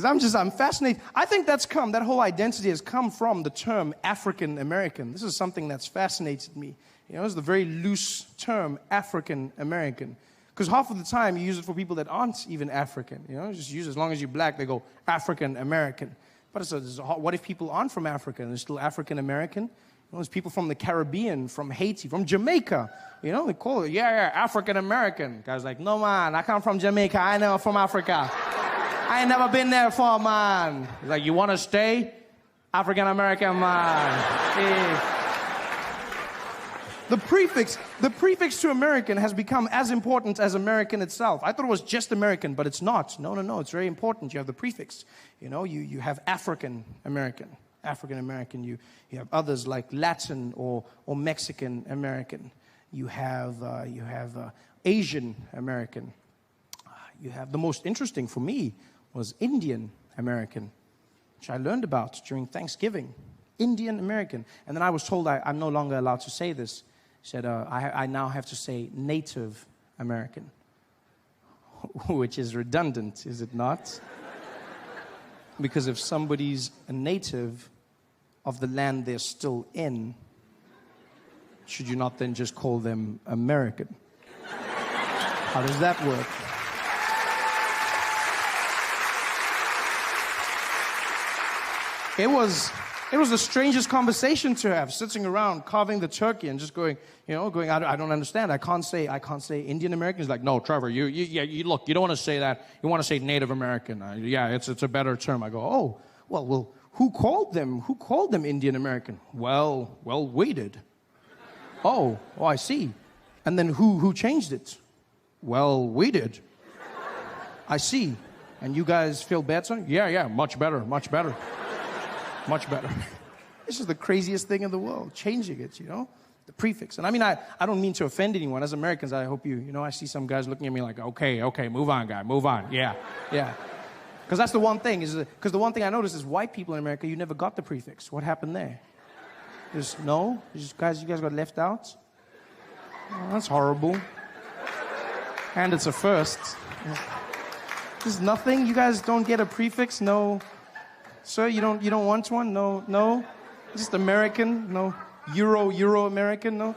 Because I'm fascinated. I think that whole identity has come from the term African American. This is something that's fascinated me. You know, it's the very loose term, African American. Because half of the time you use it for people that aren't even African. You know, just use it as long as you're black, they go African American. But what if people aren't from Africa and they're still African American? You know, there's people from the Caribbean, from Haiti, from Jamaica. You know, they call it, yeah, African American. Guy's like, no man, I come from Jamaica, I never from Africa. I ain't never been there before, man. He's like, you want to stay? African American, man. Hey. The prefix to American has become as important as American itself. I thought it was just American, but it's not. No, it's very important. You have the prefix. You know, you have African American. You have others like Latin or Mexican American. You have Asian American. You have the most interesting for me was Indian American, which I learned about during Thanksgiving. Indian American. And then I was told I'm no longer allowed to say this. He said, I now have to say Native American, which is redundant, is it not? Because if somebody's a native of the land they're still in, should you not then just call them American? How does that work? It was the strangest conversation to have, sitting around carving the turkey and just going, I don't understand. I can't say Indian American. He's like, no, Trevor, you look, you don't want to say that. You want to say Native American. It's a better term. I go, oh, well, who called them Indian American? Well, we did. Oh, I see. And then who changed it? Well, we did. I see. And you guys feel better? Yeah, much better. Much better. This is the craziest thing in the world, changing it, the prefix. And I mean, I don't mean to offend anyone. As Americans, I hope I see some guys looking at me like, okay, move on, guy, move on. Yeah. Because that's the one thing, because the one thing I noticed is white people in America, you never got the prefix. What happened there? You guys got left out? Oh, that's horrible. And it's a first. There's nothing? You guys don't get a prefix? No. Sir, you don't want one? No? Just American? No? Euro-American? No?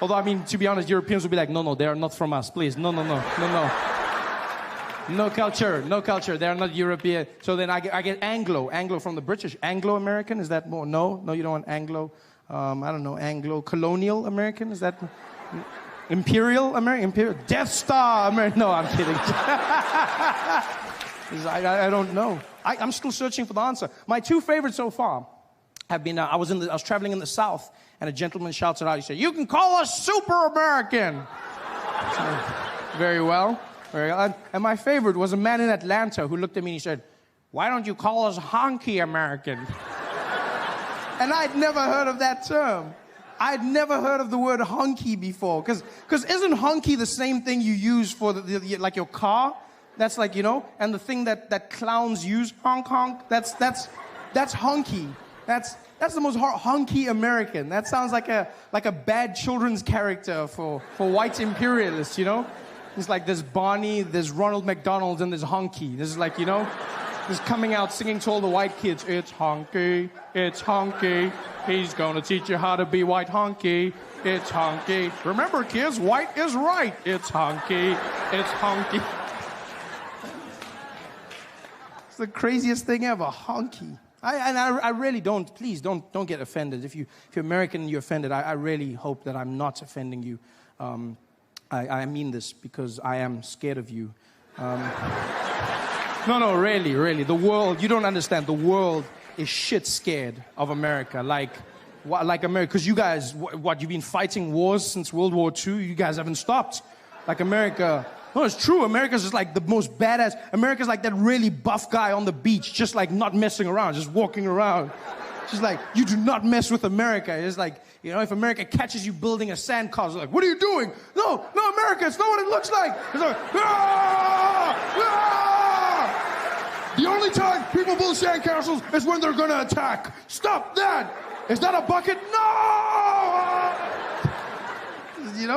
Although, I mean, to be honest, Europeans would be like, no, they are not from us, please. No. No culture, they are not European. So then I get Anglo from the British. Anglo-American, is that more? No, you don't want Anglo. I don't know, Anglo-colonial American, is that... Imperial American? Death Star American? No, I'm kidding. I don't know. I'm still searching for the answer. My two favorites so far have been, I was traveling in the South, and a gentleman shouts it out. He said, you can call us Super American. So, very well. And my favorite was a man in Atlanta who looked at me and he said, why don't you call us Honky American? And I'd never heard of that term. I'd never heard of the word honky before. Because isn't honky the same thing you use for like your car? That's like, and the thing that clowns use, honk, that's honky. That's the most honky American. That sounds like a bad children's character for white imperialists, It's like there's Barney, there's Ronald McDonald, and there's honky. This is like, just coming out singing to all the white kids, it's honky, he's gonna teach you how to be white honky, it's honky. Remember kids, white is right, it's honky. It's the craziest thing ever, honky. I really don't, please don't get offended. If you're American and you're offended, I really hope that I'm not offending you. I mean this because I am scared of you. No, really. The world, you don't understand. The world is shit scared of America. Like America, because you guys, you've been fighting wars since World War II? You guys haven't stopped. Like America. No, it's true. America's just like the most badass. America's like that really buff guy on the beach, just like not messing around, just walking around. Just like, you do not mess with America. It's like, if America catches you building a sandcastle, like, what are you doing? No, America, it's not what it looks like. It's like, The only time people build sandcastles is when they're gonna attack. Stop that! Is that a bucket? No!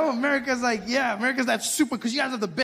America's like, America's that super, because you guys have the best.